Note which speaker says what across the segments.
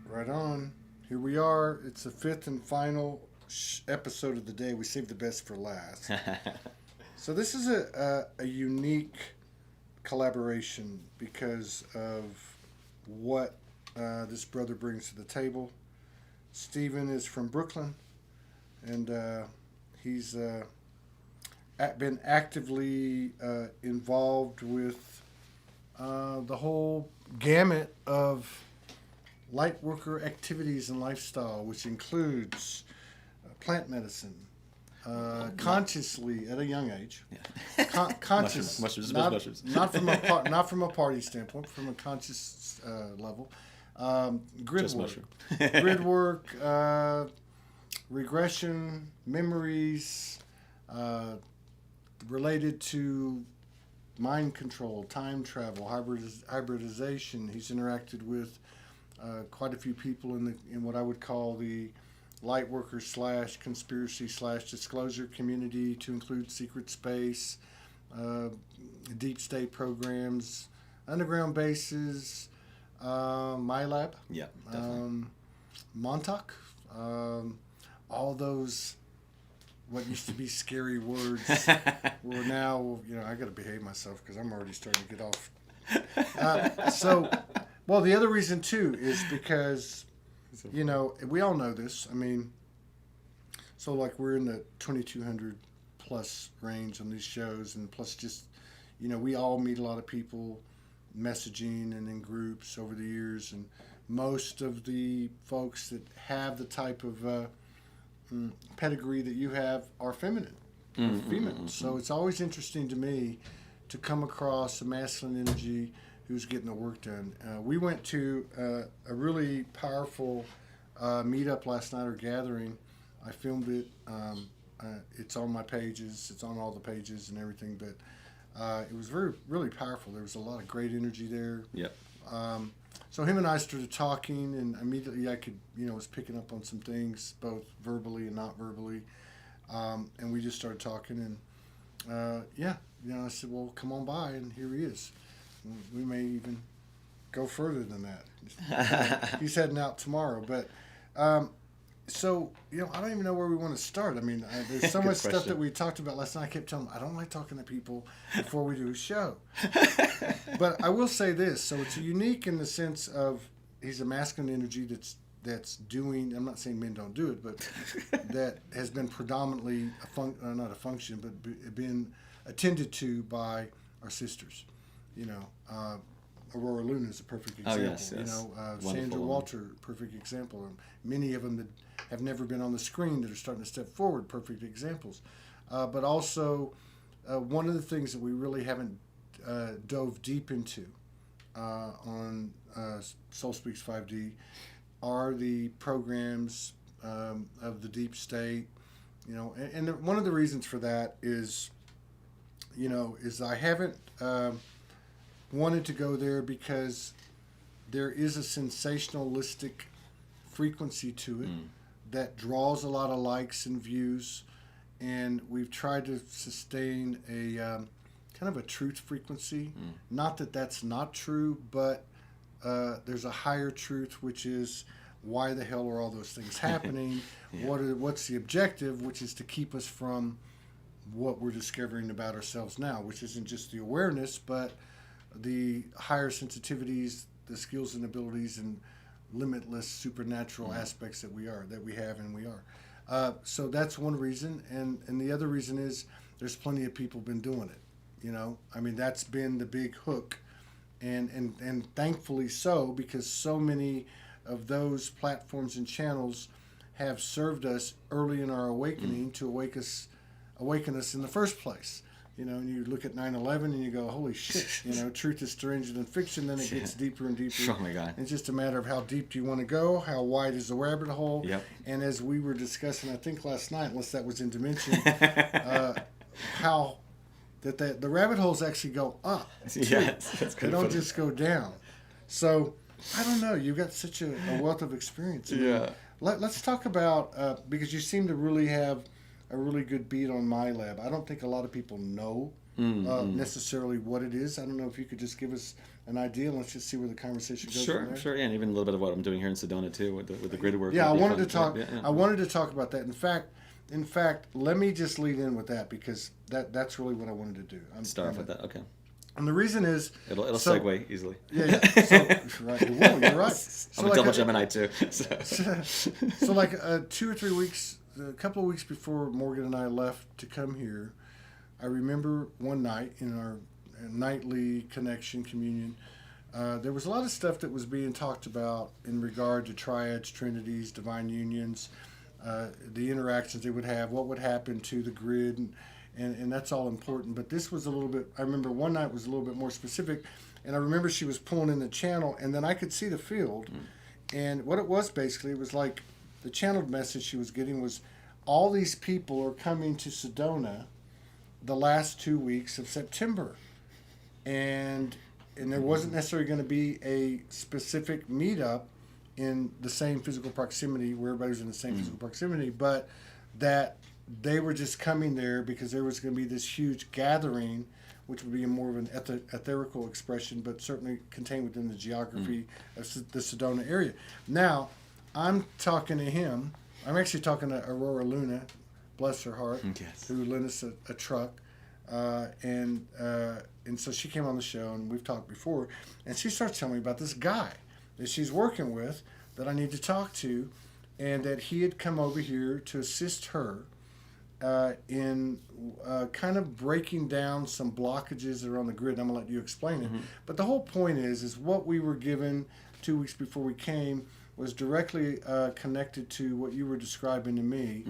Speaker 1: Right on. Here we are. It's the fifth and final episode of the day. We saved the best for last. So this is a unique collaboration because of what this brother brings to the table. Stephen is from Brooklyn, and he's been actively involved with the whole gamut of light worker activities and lifestyle, which includes plant medicine, consciously at a young age, conscious,
Speaker 2: mushrooms,
Speaker 1: not from a party standpoint, from a conscious level, grid
Speaker 2: Just
Speaker 1: work,
Speaker 2: mushroom.
Speaker 1: grid work, regression, memories, related to mind control, time travel, hybridization. He's interacted with quite a few people in what I would call the light worker / conspiracy / disclosure community, to include secret space, deep state programs, underground bases, my lab,
Speaker 2: Yeah, definitely.
Speaker 1: Montauk, all those what used to be scary words were now, I got to behave myself because I'm already starting to get off. Well, the other reason too is because, we all know this. I mean, so like we're in the 2,200 plus range on these shows, and plus just, we all meet a lot of people messaging and in groups over the years, and most of the folks that have the type of pedigree that you have are feminine, female. So it's always interesting to me to come across a masculine energy who's getting the work done. We went to a really powerful meetup last night, or gathering. I filmed it. It's on my pages. It's on all the pages and everything. But it was really powerful. There was a lot of great energy there.
Speaker 2: Yep.
Speaker 1: So him and I started talking, and immediately I could, was picking up on some things, both verbally and not verbally. And we just started talking, and I said, well, come on by, and here he is. We may even go further than that. He's heading out tomorrow, but so I don't even know where we want to start. I mean, there's so much stuff that we talked about last night. I kept telling him I don't like talking to people before we do a show. But I will say this: so it's unique in the sense of he's a masculine energy that's doing. I'm not saying men don't do it, but that has been predominantly not a function, but been attended to by our sisters. Aurora Luna is a perfect example.
Speaker 2: Oh, yes.
Speaker 1: Sandra Walter, perfect example. And many of them that have never been on the screen that are starting to step forward, perfect examples. But also, one of the things that we really haven't dove deep into on Soul Speaks 5D are the programs of the deep state. And one of the reasons for that is I haven't wanted to go there because there is a sensationalistic frequency to it that draws a lot of likes and views, and we've tried to sustain a kind of a truth frequency. Not that that's not true, but there's a higher truth, which is why the hell are all those things happening? What's the objective, which is to keep us from what we're discovering about ourselves now, which isn't just the awareness, but the higher sensitivities, the skills and abilities, and limitless supernatural aspects that we have and we are. So that's one reason, and the other reason is there's plenty of people been doing it. That's been the big hook, and thankfully so, because so many of those platforms and channels have served us early in our awakening to awaken us in the first place. And you look at 9/11 and you go, holy shit, truth is stranger than fiction. Then it gets deeper and deeper.
Speaker 2: Oh my God.
Speaker 1: It's just a matter of how deep do you want to go, how wide is the rabbit hole.
Speaker 2: Yep.
Speaker 1: And as we were discussing, I think last night, unless that was in Dimension, how the rabbit holes actually go up.
Speaker 2: Yes, that's
Speaker 1: they don't just go down. So, I don't know. You've got such a wealth of experience. Let's talk about, because you seem to really have a really good beat on my lab. I don't think a lot of people know necessarily what it is. I don't know if you could just give us an idea. Let's just see where the conversation goes.
Speaker 2: Sure,
Speaker 1: from there.
Speaker 2: sure, yeah, and even a little bit of what I'm doing here in Sedona too with the grid work.
Speaker 1: Yeah, I
Speaker 2: would be
Speaker 1: wanted
Speaker 2: fun
Speaker 1: to talk.
Speaker 2: Yeah, yeah.
Speaker 1: I wanted to talk about that. In fact, let me just lead in with that because that's really what I wanted to do.
Speaker 2: Start off with that, okay.
Speaker 1: And the reason is
Speaker 2: It'll segue easily.
Speaker 1: Yeah. So, right. It will. You're right. So
Speaker 2: I'm a double Gemini too. So.
Speaker 1: So like 2 or 3 weeks, a couple of weeks before Morgan and I left to come here, I remember one night in our nightly connection communion, there was a lot of stuff that was being talked about in regard to triads, trinities, divine unions, the interactions they would have, what would happen to the grid, and that's all important. But this was a little bit, I remember one night was a little bit more specific, and I remember she was pulling in the channel, and then I could see the field. And what it was basically, it was like the channeled message she was getting was all these people are coming to Sedona the last 2 weeks of September. And there wasn't necessarily going to be a specific meetup in the same physical proximity where everybody was in the same physical proximity, but that they were just coming there because there was going to be this huge gathering, which would be more of an etherical expression, but certainly contained within the geography of the Sedona area. Now, I'm talking to him. I'm actually talking to Aurora Luna, bless her heart,
Speaker 2: Yes.
Speaker 1: who lent us a truck. And so she came on the show, and we've talked before, and she starts telling me about this guy that she's working with that I need to talk to, and that he had come over here to assist her in kind of breaking down some blockages that are on the grid. And I'm going to let you explain it. But the whole point is what we were given 2 weeks before we came was directly connected to what you were describing to me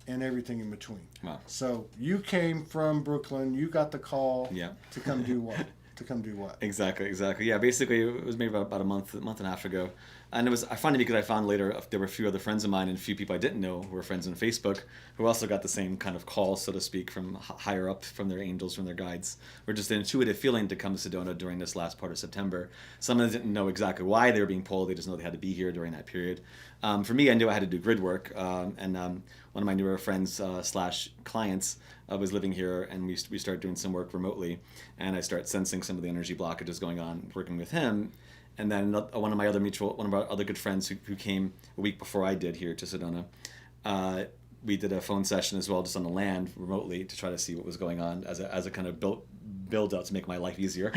Speaker 1: and everything in between.
Speaker 2: Wow.
Speaker 1: So you came from Brooklyn. You got the call
Speaker 2: Yeah.
Speaker 1: to come do what? To come do what?
Speaker 2: Exactly. Yeah, basically it was maybe about a month and a half ago. And it was funny because I found later there were a few other friends of mine and a few people I didn't know who were friends on Facebook who also got the same kind of call, so to speak, from higher up, from their angels, from their guides, or just an intuitive feeling to come to Sedona during this last part of September. Some of them didn't know exactly why they were being pulled. They just know they had to be here during that period. For me, I knew I had to do grid work. And one of my newer friends slash clients was living here, and we started doing some work remotely. And I started sensing some of the energy blockages going on, working with him. And then one of our other good friends who came a week before I did here to Sedona, we did a phone session as well, just on the land remotely, to try to see what was going on as a kind of build out to make my life easier.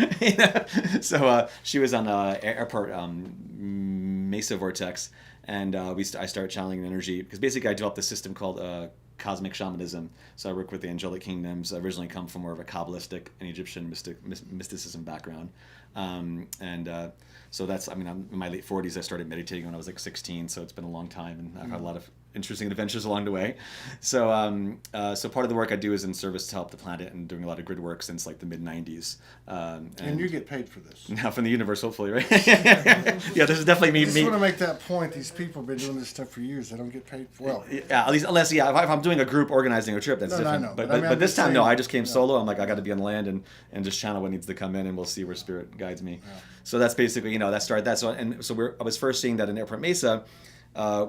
Speaker 2: So she was on airport Mesa Vortex, and I started channeling energy because basically I developed a system called cosmic shamanism. So I work with the angelic kingdoms. I originally come from more of a Kabbalistic and Egyptian mysticism background. So that's, I'm in my late 40s. I started meditating when I was like 16, so it's been a long time, and I've had a lot of interesting adventures along the way. So so part of the work I do is in service to help the planet and doing a lot of grid work since like the mid-90s.
Speaker 1: And you get paid for this.
Speaker 2: Now from the universe, hopefully, right? Yeah, this is definitely me.
Speaker 1: I just want to make that point. These people have been doing this stuff for years. They don't get paid for well.
Speaker 2: Yeah, at least if I'm doing a group organizing a trip, that's different.
Speaker 1: I know.
Speaker 2: But
Speaker 1: I mean,
Speaker 2: but this time,
Speaker 1: saying,
Speaker 2: no, I just came solo. I'm like, I got to be on land and just channel what needs to come in, and we'll see where spirit guides me.
Speaker 1: Yeah.
Speaker 2: So that's basically, that started that. So I was first seeing that in Airport Mesa.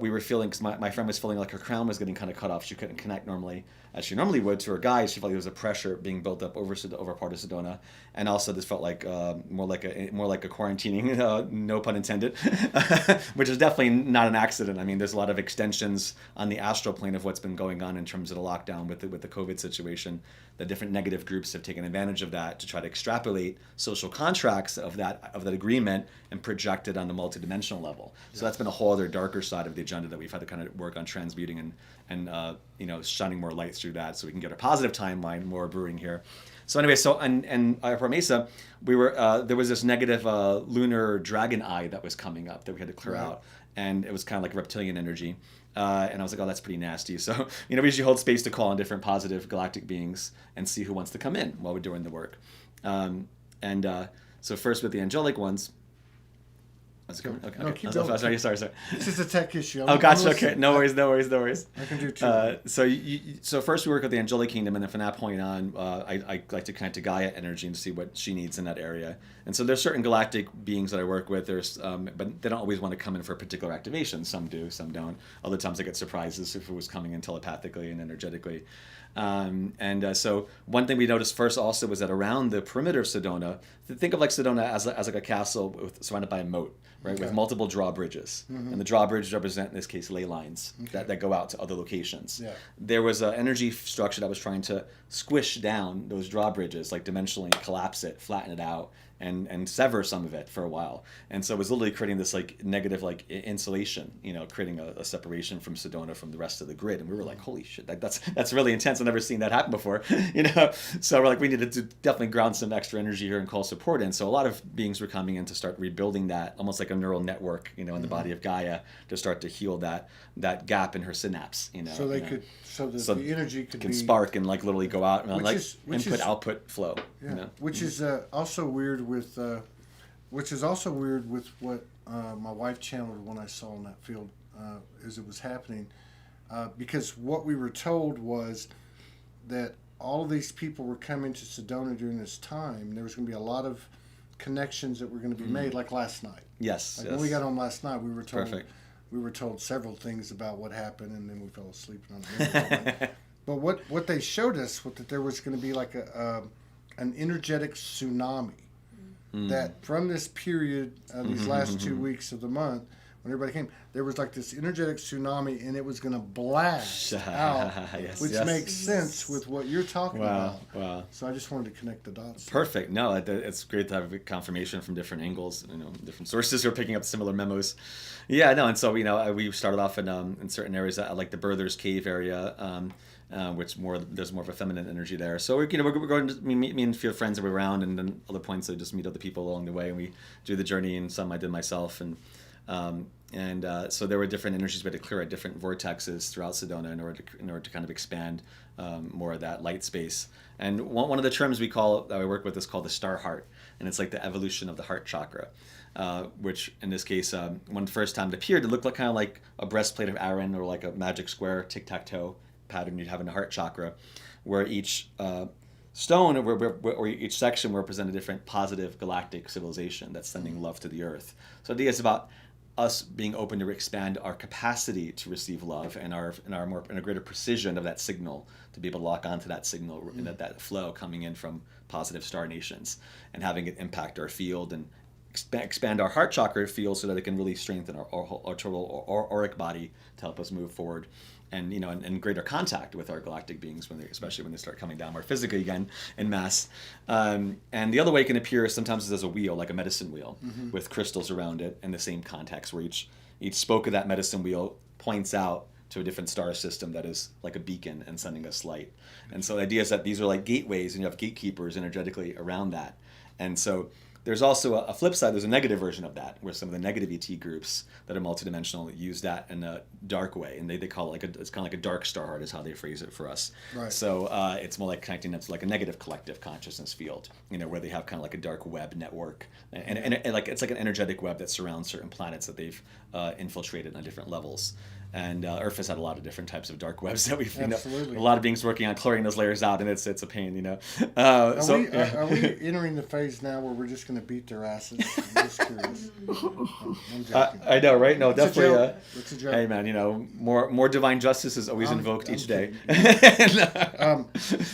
Speaker 2: We were feeling, because my friend was feeling like her crown was getting kind of cut off. She couldn't connect normally as she normally would to her guides. She felt like there was a pressure being built up over part of Sedona, and also this felt like more like a quarantining, no pun intended, which is definitely not an accident. I mean, there's a lot of extensions on the astral plane of what's been going on in terms of the lockdown with the COVID situation. The different negative groups have taken advantage of that to try to extrapolate social contracts of that agreement and project it on the multidimensional level. So that's been a whole other darker side of the agenda that we've had to kind of work on transmuting and shining more light through that, so we can get a positive timeline more brewing here. So anyway, and Airport Mesa, we were there was this negative lunar dragon eye that was coming up that we had to clear out, and it was kind of like reptilian energy. And I was like, oh, that's pretty nasty. So, we usually hold space to call on different positive galactic beings and see who wants to come in while we're doing the work. So first with the angelic ones, Was it coming? Okay.
Speaker 1: No,
Speaker 2: Okay.
Speaker 1: keep
Speaker 2: Oh,
Speaker 1: going.
Speaker 2: sorry.
Speaker 1: It's just a tech issue.
Speaker 2: Oh, gotcha.
Speaker 1: I'm
Speaker 2: Okay.
Speaker 1: listening.
Speaker 2: No worries.
Speaker 1: I can do two.
Speaker 2: So first we work with the angelic kingdom, and then from that point on, I like to connect to Gaia energy and see what she needs in that area. And so there's certain galactic beings that I work with. But they don't always want to come in for a particular activation. Some do, some don't. Other times I get surprises if it was coming in telepathically and energetically. So one thing we noticed first also was that around the perimeter of Sedona, think of like Sedona as like a castle surrounded by a moat, right, with multiple drawbridges. And the drawbridges represent, in this case, ley lines that go out to other locations.
Speaker 1: Yeah.
Speaker 2: There was an energy structure that was trying to squish down those drawbridges, like dimensionally collapse it, flatten it out, and sever some of it for a while. And so it was literally creating this like negative like insulation, creating a separation from Sedona from the rest of the grid. And we were like, holy shit, that's really intense. I've never seen that happen before, So we're like, we needed to definitely ground some extra energy here and call support in. So a lot of beings were coming in to start rebuilding that, almost like a neural network, in the body of Gaia, to start to heal that gap in her synapse,
Speaker 1: So they could, so that the energy could
Speaker 2: can
Speaker 1: be
Speaker 2: spark and like literally go out and
Speaker 1: Which
Speaker 2: like
Speaker 1: is-
Speaker 2: input output flow.
Speaker 1: Yeah, which is also weird with, what my wife channeled when I saw in that field as it was happening, because what we were told was that all of these people were coming to Sedona during this time. There was going to be a lot of connections that were going to be made, like last night.
Speaker 2: Yes.
Speaker 1: When we got on last night, we were told
Speaker 2: Perfect.
Speaker 1: we were told several things about what happened, and then we fell asleep on it. But what they showed us was that there was going to be like an energetic tsunami that from this period, these last 2 weeks of the month, when everybody came, there was like this energetic tsunami, and it was going to blast out, which makes sense with what you're talking about.
Speaker 2: Wow.
Speaker 1: So I just wanted to connect the dots.
Speaker 2: Perfect. No, it's great to have confirmation from different angles, different sources who are picking up similar memos. Yeah, no, and so we started off in certain areas like the Birthers Cave area, which there's more of a feminine energy there. So we're going to meet me and a few friends that were around, and then other points I just meet other people along the way, and we do the journey. And some I did myself, and so there were different energies we had to clear at different vortexes throughout Sedona in order to kind of expand more of that light space. And one of the terms that I work with is called the star heart, and it's like the evolution of the heart chakra, which in this case, when the first time it appeared, it looked like kind of like a breastplate of Aaron or like a magic square tic-tac-toe pattern you'd have in the heart chakra, where each stone or each section represent a different positive galactic civilization that's sending love to the earth. So the idea is about us being open to expand our capacity to receive love and a greater precision of that signal, to be able to lock onto that signal and that flow coming in from positive star nations, and having it impact our field and expand our heart chakra field so that it can really strengthen our total auric body to help us move forward. And in greater contact with our galactic beings, especially when they start coming down more physically again in mass. And the other way it can appear sometimes is as a wheel, like a medicine wheel, with crystals around it in the same context, where each spoke of that medicine wheel points out to a different star system that is like a beacon and sending us light. And so the idea is that these are like gateways, and you have gatekeepers energetically around that. And so there's also a flip side. There's a negative version of that, where some of the negative ET groups that are multidimensional use that in a dark way, and they call it it's kind of like a dark star heart is how they phrase it for us.
Speaker 1: Right.
Speaker 2: So it's more like connecting it to like a negative collective consciousness field, where they have kind of like a dark web network, and like it's like an energetic web that surrounds certain planets that they've infiltrated on different levels. And Earth has had a lot of different types of dark webs that we've,
Speaker 1: Absolutely.
Speaker 2: a lot of beings working on clearing those layers out, and it's a pain,
Speaker 1: Are we entering the phase now where we're just going to beat their asses? I'm just curious. I'm joking.
Speaker 2: I know, right? No,
Speaker 1: It's a
Speaker 2: definitely.
Speaker 1: joke. It's a joke.
Speaker 2: Hey, man, more divine justice is always invoked
Speaker 1: I'm
Speaker 2: each day.
Speaker 1: kidding.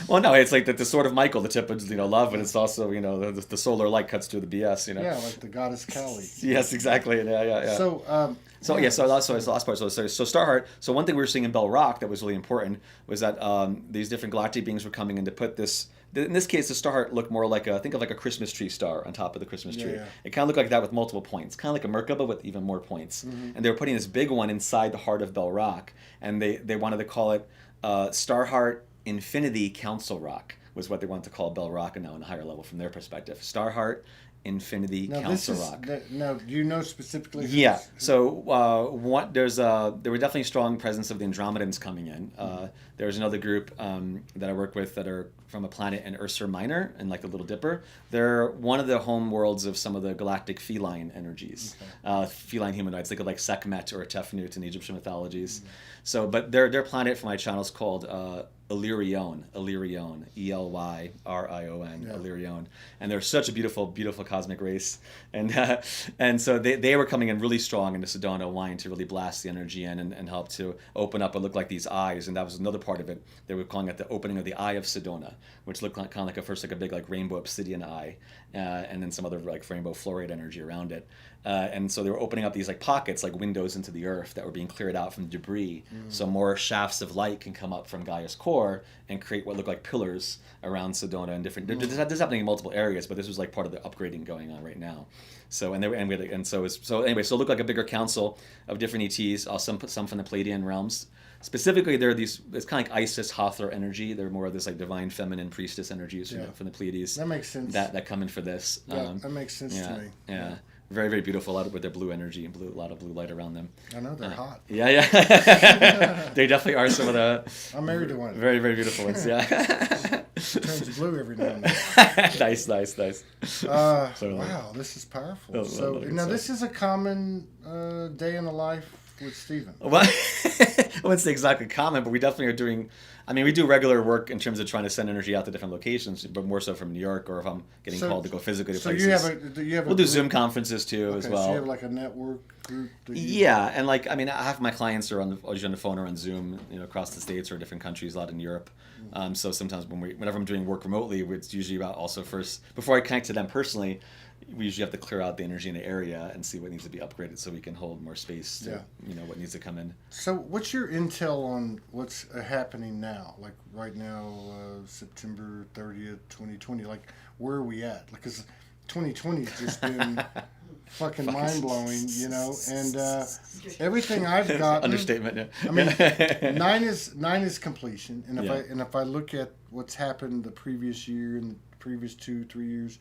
Speaker 2: Well, no, it's like the sword of Michael, the tip of love, but it's also the solar light cuts through the BS.
Speaker 1: Yeah, like the goddess Kali.
Speaker 2: Yes, exactly. Yeah. So that's the last part. So Starheart. So one thing we were seeing in Bell Rock that was really important was that these different galactic beings were coming in to put this. In this case, the Starheart looked more like think of like a Christmas tree star on top of the Christmas tree.
Speaker 1: Yeah.
Speaker 2: It kind of looked like that with multiple points, kind of like a Merkaba with even more points. And they were putting this big one inside the heart of Bell Rock, and they wanted to call it Starheart Infinity Council Rock. Was what they wanted to call Bell Rock, and now on a higher level from their perspective. Starheart Infinity
Speaker 1: Now
Speaker 2: Council Rock.
Speaker 1: Now, do you know specifically?
Speaker 2: Yeah. So there were definitely strong presence of the Andromedans coming in. There's another group that I work with that are from a planet in Ursa Minor and like the Little Dipper. They're one of the home worlds of some of the galactic feline energies, feline humanoids. Think of like Sekhmet or Tefnut in Egyptian mythologies. So, but their planet for my channel is called Illyrion, Elyrion, Elyrion, Illyrion, and they're such a beautiful, beautiful cosmic race, and so they were coming in really strong into Sedona, wanting to really blast the energy in and help to open up what looked like these eyes, and that was another part of it. They were calling it the opening of the Eye of Sedona, which looked like, kind of like a big like rainbow obsidian eye, and then some other like rainbow fluorite energy around it. And so they were opening up these like pockets, like windows into the earth that were being cleared out from debris, so more shafts of light can come up from Gaia's core and create what look like pillars around Sedona and different. This is happening in multiple areas, but this was like part of the upgrading going on right now. So so it looked like a bigger council of different ETs, some from the Palladian realms. Specifically, there are these. It's kind of like Isis, Hathor energy. They're more of this like divine feminine priestess energies from the Pleiades.
Speaker 1: That makes sense.
Speaker 2: That come in for this.
Speaker 1: That makes sense to me.
Speaker 2: Yeah. Very, very beautiful, with their blue energy and a lot of blue light around them.
Speaker 1: I know, they're hot.
Speaker 2: Yeah. They definitely are some of the...
Speaker 1: I'm married to one.
Speaker 2: Very, very beautiful ones, yeah.
Speaker 1: Turns blue every now and then.
Speaker 2: Nice.
Speaker 1: Wow, this is powerful. This is a common day in the life with Stephen.
Speaker 2: Well, I wouldn't say exactly common, but we definitely are doing... I mean, we do regular work in terms of trying to send energy out to different locations, but more so from New York, or if I'm getting called to go physically to places. We'll do Zoom conferences too as well.
Speaker 1: So you have like a network group?
Speaker 2: And like, I mean, half of my clients are usually on the phone or on Zoom, across the States or different countries, a lot in Europe. So sometimes whenever I'm doing work remotely, it's usually about also first, before I connect to them personally, we usually have to clear out the energy in the area and see what needs to be upgraded so we can hold more space to, what needs to come in.
Speaker 1: So what's your intel on what's happening now? Like right now, September 30th, 2020, like where are we at? Because 2020 has just been fucking mind-blowing, and everything I've got...
Speaker 2: Understatement, yeah.
Speaker 1: I mean, nine is completion, and if I look at what's happened the previous year and the previous 2-3 years,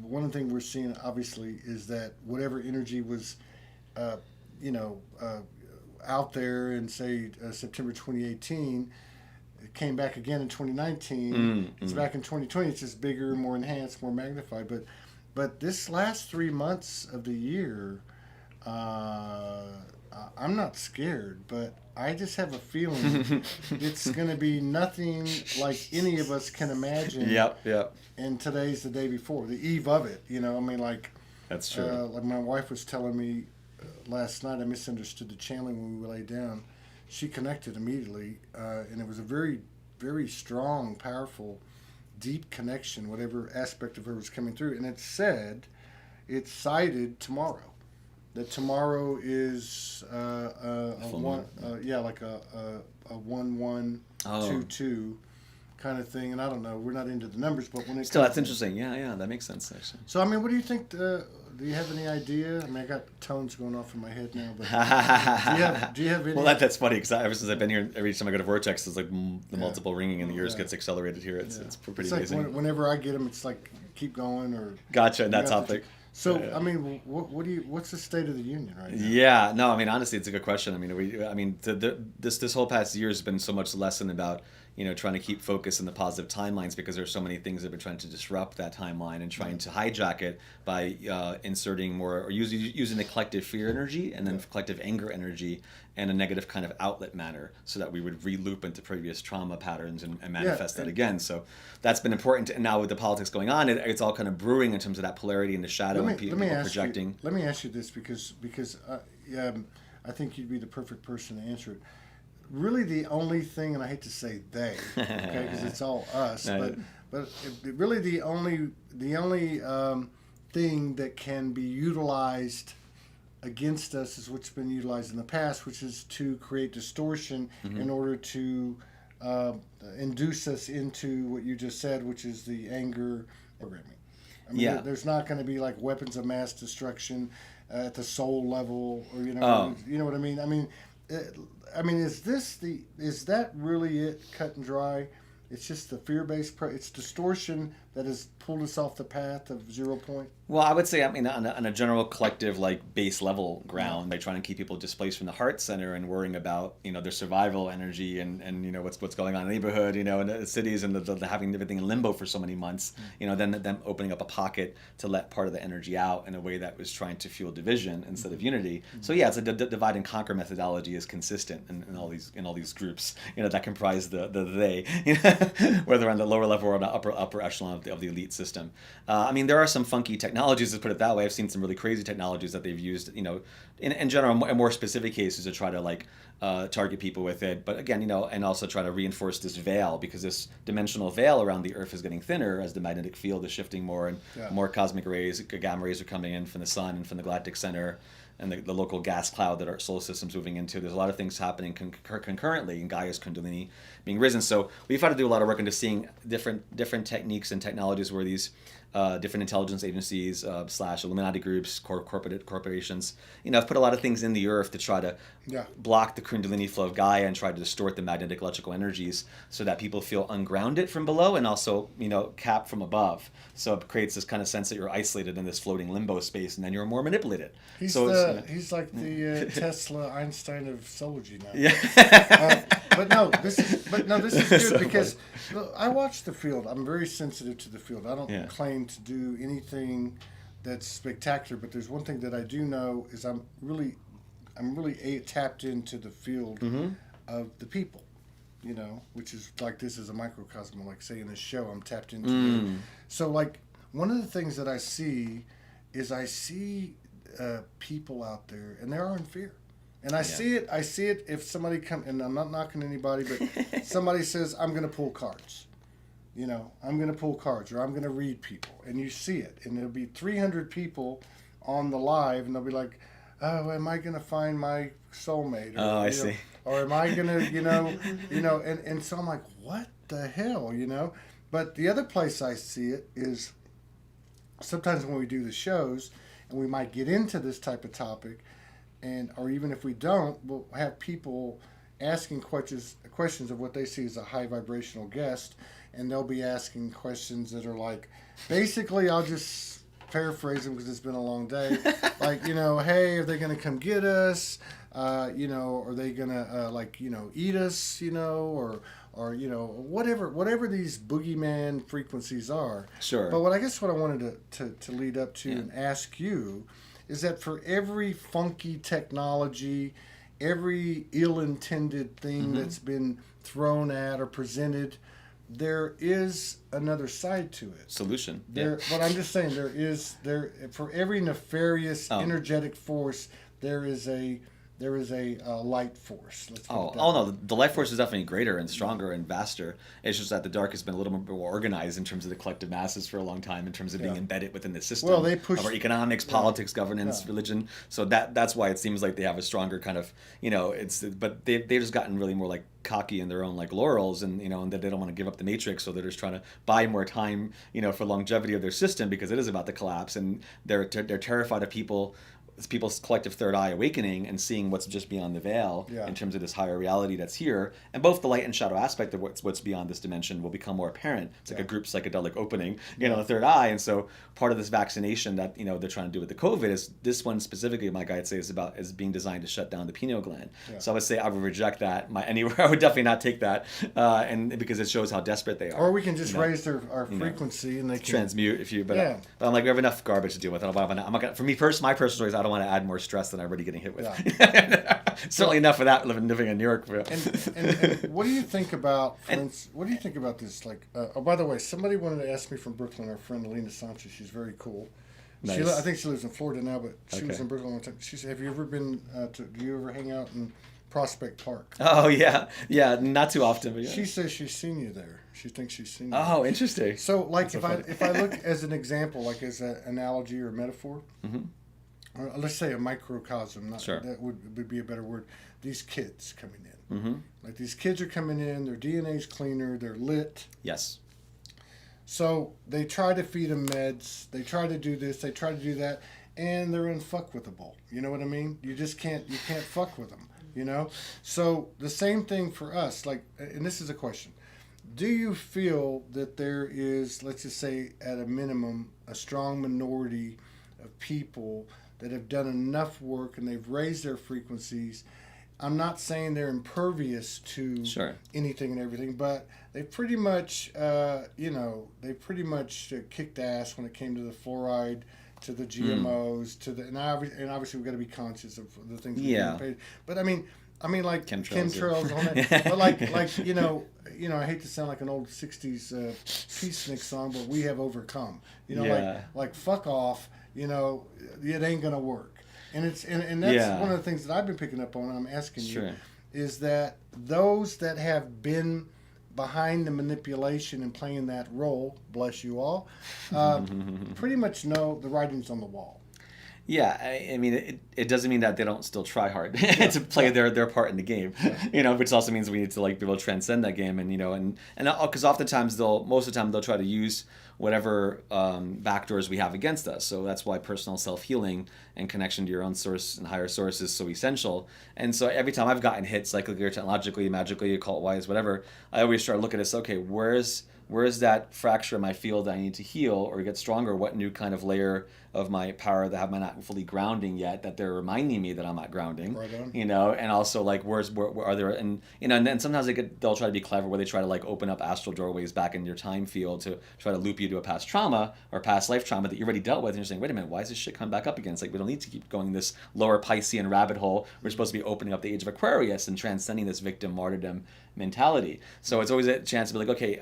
Speaker 1: one thing we're seeing obviously is that whatever energy was, out there in say September 2018, it came back again in 2019. It's back in 2020. It's just bigger, more enhanced, more magnified. But this last 3 months of the year, I'm not scared, but I just have a feeling it's going to be nothing like any of us can imagine.
Speaker 2: Yep.
Speaker 1: And today's the day before, the eve of it.
Speaker 2: That's true.
Speaker 1: Like my wife was telling me last night, I misunderstood the channeling when we lay down. She connected immediately, and it was a very, very strong, powerful, deep connection, whatever aspect of her was coming through. And it cited tomorrow. That tomorrow is a 1122 kind of thing, and I don't know. We're not into the numbers, but when it
Speaker 2: that's interesting. Yeah, that makes sense actually.
Speaker 1: So I mean, what do you think? Do you have any idea? I mean, I got tones going off in my head now, but do you have any?
Speaker 2: Well, that's funny because ever since I've been here, every time I go to Vortex, it's like the multiple ringing and the ears gets accelerated here. It's pretty amazing.
Speaker 1: Like whenever I get them, it's like keep going or.
Speaker 2: Gotcha, and that topic.
Speaker 1: So I mean, what's the state of the union right now?
Speaker 2: Yeah, no, I mean honestly, it's a good question. I mean, this whole past year has been so much lesson about trying to keep focus in the positive timelines because there's so many things that have been trying to disrupt that timeline and trying to hijack it by inserting more or using the collective fear energy and then collective anger energy and a negative kind of outlet manner so that we would re-loop into previous trauma patterns and manifest that again. So that's been important. And now with the politics going on, it's all kind of brewing in terms of that polarity and the shadow and people projecting.
Speaker 1: Let me ask you this because I think you'd be the perfect person to answer it. Really the only thing, and I hate to say they, okay, because it's all us, but really the only thing that can be utilized against us is what's been utilized in the past, which is to create distortion in order to induce us into what you just said, which is the anger programming. I mean, there's not going to be like weapons of mass destruction at the soul level, or you know what I mean. I mean, is that really it, cut and dry? It's just the fear-based. It's distortion that has pulled us off the path of 0 point?
Speaker 2: Well, I would say, I mean, on a general collective, like, base level ground, by trying to keep people displaced from the heart center and worrying about, their survival energy and what's going on in the neighborhood, in the cities, and the having everything in limbo for so many months, then them opening up a pocket to let part of the energy out in a way that was trying to fuel division instead of unity. So yeah, it's a divide and conquer methodology is consistent in all these groups, that comprise the they, whether on the lower level or on the upper echelon of the elite system. I mean, there are some funky technologies, let's put it that way. I've seen some really crazy technologies that they've used, in general, in more specific cases to try to target people with it. But again, and also try to reinforce this veil, because this dimensional veil around the Earth is getting thinner as the magnetic field is shifting more, and more cosmic rays, gamma rays are coming in from the sun and from the galactic center and the local gas cloud that our solar system's moving into. There's a lot of things happening concurrently, in Gaia's Kundalini being risen. So we've had to do a lot of work into seeing different techniques and technologies where these different intelligence agencies / Illuminati groups, corporations, have put a lot of things in the Earth to try to block the Kundalini flow of Gaia and try to distort the magnetic electrical energies so that people feel ungrounded from below and also, capped from above. So it creates this kind of sense that you're isolated in this floating limbo space, and then you're more manipulated.
Speaker 1: He's like the Tesla Einstein of Soulogy now.
Speaker 2: Yeah.
Speaker 1: But no, this is good
Speaker 2: So
Speaker 1: because look, I watch the field. I'm very sensitive to the field. I don't claim to do anything that's spectacular, but there's one thing that I do know is I'm really tapped into the field of the people, which is like, this is a microcosm, like say in this show, I'm tapped into. So like one of the things that I see is people out there, and they are in fear. And I see it if somebody and I'm not knocking anybody, but somebody says, I'm going to pull cards. I'm going to pull cards, or I'm going to read people. And you see it. And there'll be 300 people on the live, and they'll be like, oh, am I going to find my soulmate? Or,
Speaker 2: I see.
Speaker 1: Or am I going to, and so I'm like, what the hell, But the other place I see it is sometimes when we do the shows, and we might get into this type of topic, or even if we don't, we'll have people asking questions of what they see as a high vibrational guest, and they'll be asking questions that are like, basically, I'll just paraphrase them because it's been a long day, like, hey, are they going to come get us? Are they going to eat us? Or whatever these boogeyman frequencies are.
Speaker 2: Sure.
Speaker 1: But what I wanted to lead up to and ask you is that for every funky technology, every ill-intended thing that's been thrown at or presented, there is another side to it.
Speaker 2: Solution.
Speaker 1: But I'm just saying, for every nefarious energetic force, there is a light force. Let's put it that way.
Speaker 2: No, the light force is definitely greater and stronger and vaster. It's just that the dark has been a little more organized in terms of the collective masses for a long time, in terms of being embedded within the system
Speaker 1: of our
Speaker 2: economics, politics, governance, religion. So that's why it seems like they have a stronger kind of, but they've just gotten really more like cocky in their own like laurels, and and that they don't want to give up the matrix, so they're just trying to buy more time, for longevity of their system, because it is about to collapse, and they're terrified of people's collective third eye awakening and seeing what's just beyond the veil in terms of this higher reality that's here. And both the light and shadow aspect of what's beyond this dimension will become more apparent. It's like a group psychedelic opening, the third eye. And so part of this vaccination that, they're trying to do with the COVID is, this one specifically, my guide say, is being designed to shut down the pineal gland. Yeah. So I would say I would reject that anywhere. I would definitely not take that, and because it shows how desperate they are.
Speaker 1: Or we can just raise our frequency and they can
Speaker 2: transmute but I'm like, we have enough garbage to deal with. I'm not gonna, for me, my personal stories, I don't want to add more stress than I'm already getting hit with. Certainly enough of that living in New York.
Speaker 1: And what do you think about, what do you think about this? Like, by the way, somebody wanted to ask me from Brooklyn, our friend Alina Sanchez. She's very cool.
Speaker 2: Nice.
Speaker 1: I think she lives in Florida now, but she was in Brooklyn one time. She said, have you ever been, do you ever hang out in Prospect Park?
Speaker 2: Oh, yeah. Yeah, not too often. But
Speaker 1: She says she's seen you there. She thinks she's seen you.
Speaker 2: Oh, interesting.
Speaker 1: So, like, if I look as an example, like as an analogy or a metaphor, or let's say a microcosm, that would be a better word. These kids coming in. Like, these kids are coming in, their DNA's cleaner, they're lit.
Speaker 2: Yes.
Speaker 1: So they try to feed them meds, they try to do this, they try to do that, and they're unfuckwithable. You know what I mean? You can't fuck with them, So the same thing for us, like, and this is a question. do you feel that there is, let's just say at a minimum, a strong minority of people that have done enough work and they've raised their frequencies? I'm not saying they're impervious to anything and everything, but they pretty much, kicked ass when it came to the fluoride, to the GMOs, to the and obviously we've got to be conscious of the things we're getting paid. But I mean like chemtrails on it. But like I hate to sound like an old '60s Peacenik song, but we have overcome. Like fuck off. It ain't gonna work. And it's and that's one of the things that I've been picking up on. I'm asking you is that those that have been behind the manipulation and playing that role, bless you all, pretty much know the writing's on the wall.
Speaker 2: Yeah, I mean, it doesn't mean that they don't still try hard to play their part in the game, which also means we need to like be able to transcend that game, and because oftentimes most of the time they'll try to use whatever backdoors we have against us. So that's why personal self-healing and connection to your own source and higher source is so essential. And so every time I've gotten hit cyclically or technologically, magically, occult-wise, whatever, I always start looking at this, okay, where's that fracture in my field that I need to heal or get stronger? What new kind of layer of my power that I'm not fully grounding yet that they're reminding me that I'm not grounding,
Speaker 1: right on.
Speaker 2: And also like where are there, and and then sometimes they'll try to be clever where they try to like open up astral doorways back in your time field to try to loop you to a past trauma or past life trauma that you already dealt with, and you're saying, wait a minute, why is this shit coming back up again? It's like we don't need to keep going this lower Piscean rabbit hole. We're supposed to be opening up the age of Aquarius and transcending this victim martyrdom mentality. So it's always a chance to be like, okay,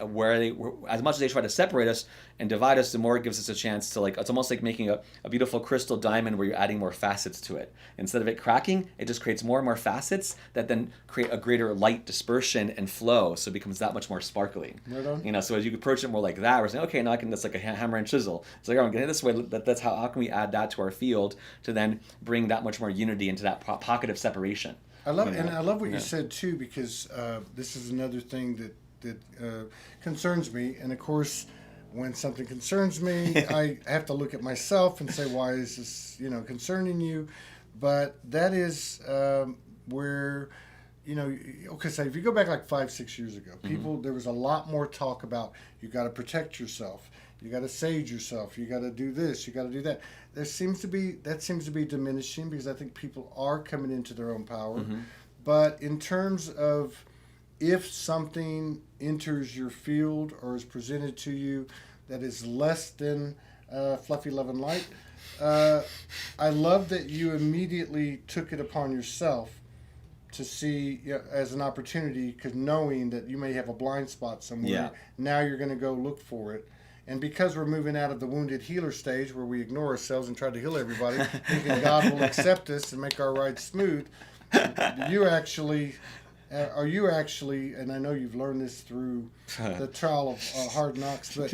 Speaker 2: as much as they try to separate us and divide us, the more it gives us a chance to like, it's almost like making a beautiful crystal diamond where you're adding more facets to it. Instead of it cracking, it just creates more and more facets that then create a greater light dispersion and flow, so it becomes that much more sparkly.
Speaker 1: Right on.
Speaker 2: So as you approach it more like that, we're saying, okay, now I can, that's like a hammer and chisel. It's like, oh, I'm getting this way. That's how can we add that to our field to then bring that much more unity into that pocket of separation.
Speaker 1: I love it, and I love what you said too, because this is another thing that concerns me. And of course, when something concerns me, I have to look at myself and say, why is this concerning you? But that is where okay, so if you go back like 5-6 years ago, there was a lot more talk about you got to protect yourself, you got to sage yourself, you got to do this, you got to do that. That seems to be diminishing, because I think people are coming into their own power. But in terms of if something enters your field or is presented to you that is less than fluffy love and light, I love that you immediately took it upon yourself to see as an opportunity, because knowing that you may have a blind spot somewhere, now you're going to go look for it. And because we're moving out of the wounded healer stage where we ignore ourselves and try to heal everybody, thinking God will accept us and make our ride smooth, are you actually, and I know you've learned this through the trial of hard knocks, but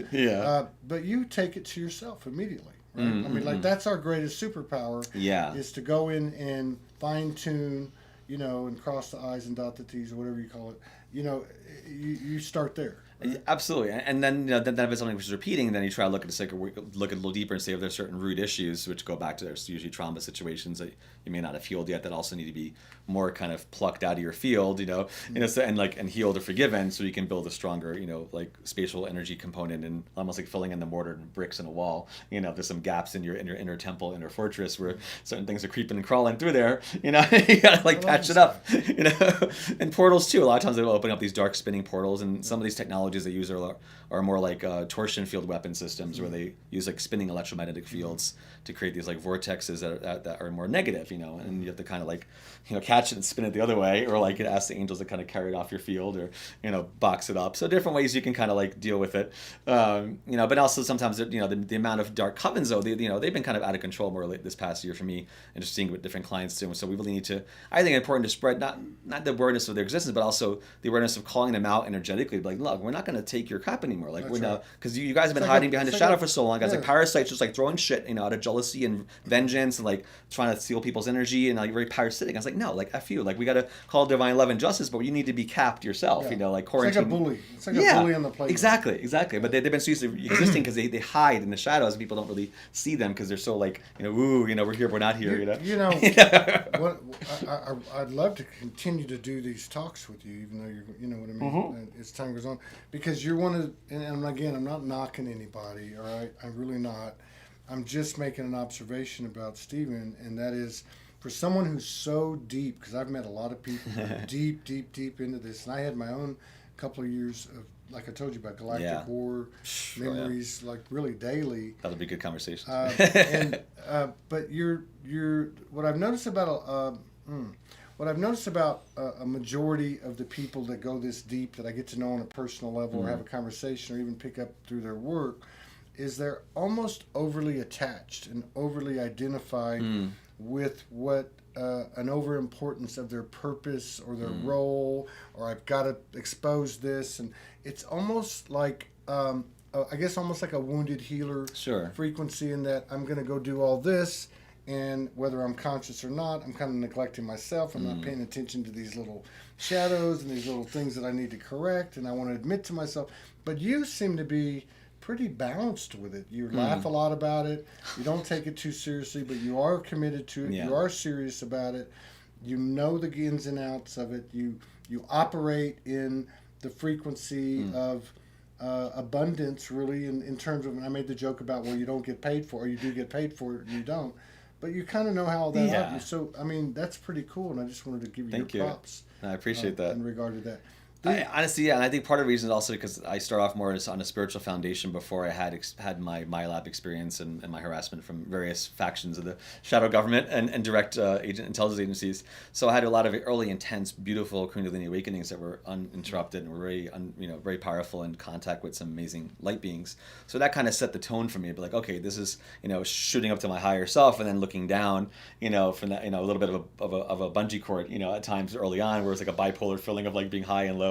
Speaker 1: you take it to yourself immediately, right? I mean, like, that's our greatest superpower, is to go in and fine tune, and cross the I's and dot the T's, or whatever you call it. You start there. Right?
Speaker 2: Absolutely, and then then if it's something which is repeating, then you try to look at a little deeper and say if there's certain root issues which go back to there's usually trauma situations that you may not have healed yet that also need to be more kind of plucked out of your field, and healed or forgiven, so you can build a stronger, like spatial energy component, and almost like filling in the mortar and bricks in a wall. There's some gaps in your inner temple, inner fortress where certain things are creeping and crawling through there. You gotta like patch it up. And portals too. A lot of times they will open up these dark spinning portals, and some of these technologies they use are more like torsion field weapon systems, where they use like spinning electromagnetic fields to create these like vortexes that are more negative, and you have to kind of like catch it and spin it the other way, or like ask the angels to kind of carry it off your field, or box it up. So different ways you can kind of like deal with it, but also sometimes the amount of dark covens though, they've been kind of out of control more this past year for me, and just seeing what different clients do. So we really need to, I think it's important to spread not the awareness of their existence, but also the awareness of calling them out energetically, like, look, we're not going to take your crap anymore, like, we're not, because you guys have been hiding behind the shadow for so long, guys. Like parasites just like throwing shit out of jealousy and vengeance, and like trying to steal people's energy, and like very parasitic. I was like, no, like F you, like we got to call divine love and justice, but you need to be capped yourself, like quarantine.
Speaker 1: It's like a bully on the playground.
Speaker 2: Exactly. But they've been so used to existing because they hide in the shadows, and people don't really see them because they're so like, we're here, we're not here,
Speaker 1: I'd love to continue to do these talks with you, even though you're, what I mean, as time goes on. because you're one of, and again, I'm not knocking anybody, all right? I'm really not. I'm just making an observation about Stephen, and that is, for someone who's so deep, because I've met a lot of people who are deep, deep, deep into this, and I had my own couple of years of, like I told you about galactic war memories, like really daily.
Speaker 2: That'll be a good conversation.
Speaker 1: But you're what I've noticed about a majority of the people that go this deep that I get to know on a personal level or have a conversation or even pick up through their work is they're almost overly attached and overly identified with what an overimportance of their purpose or their role, or I've got to expose this, and it's almost like I guess almost like a wounded healer frequency, in that I'm going to go do all this, and whether I'm conscious or not, I'm kind of neglecting myself. I'm not paying attention to these little shadows and these little things that I need to correct, and I want to admit to myself. But you seem to be pretty balanced with it. You laugh a lot about it. You don't take it too seriously, but you are committed to it. You are serious about it. You know the ins and outs of it. You operate in the frequency of abundance, really, in terms of, and I made the joke about, well, you don't get paid for it, or you do get paid for it, and you don't. But you kind of know how that happens. So, I mean, that's pretty cool, and I just wanted to give you your props.
Speaker 2: I appreciate that.
Speaker 1: In regard to that.
Speaker 2: Honestly, and I think part of the reason is also because I start off more as on a spiritual foundation before I had my lab experience and my harassment from various factions of the shadow government and direct intelligence agencies. So I had a lot of early, intense, beautiful Kundalini awakenings that were uninterrupted and were very, very powerful, in contact with some amazing light beings. So that kind of set the tone for me. But like, okay, this is shooting up to my higher self and then looking down, from that, a little bit of a bungee cord, at times early on, where it's like a bipolar feeling of like being high and low,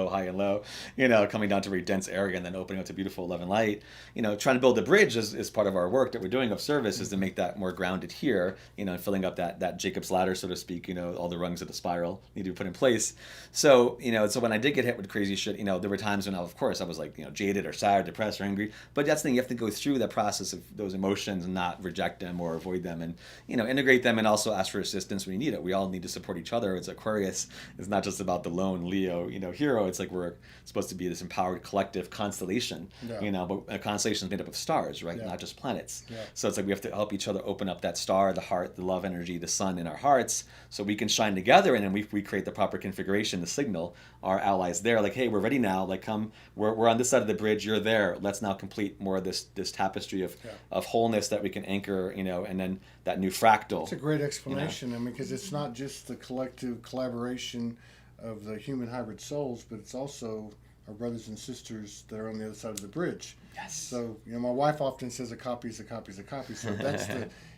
Speaker 2: coming down to a very dense area and then opening up to beautiful love and light. Trying to build a bridge is part of our work that we're doing of service, is to make that more grounded here, and filling up that Jacob's ladder, so to speak, all the rungs of the spiral need to be put in place. So, so when I did get hit with crazy shit, there were times when, of course, I was like, jaded or sad or depressed or angry, but that's the thing, you have to go through that process of those emotions and not reject them or avoid them, and, integrate them, and also ask for assistance when you need it. We all need to support each other. It's Aquarius. It's not just about the lone Leo, hero. It's like we're supposed to be this empowered collective constellation, but a constellation is made up of stars, right? Not just planets. So it's like we have to help each other open up that star, the heart, the love energy, the sun in our hearts, so we can shine together, and then we create the proper configuration, the signal, our allies there, like, hey, we're ready now, like, come, we're on this side of the bridge, you're there, let's now complete more of this tapestry of wholeness that we can anchor, and then that new fractal.
Speaker 1: It's a great explanation, I mean, because it's not just the collective collaboration of the human hybrid souls, but it's also our brothers and sisters that are on the other side of the bridge.
Speaker 2: Yes.
Speaker 1: So, my wife often says a copy is a copy is a copy. So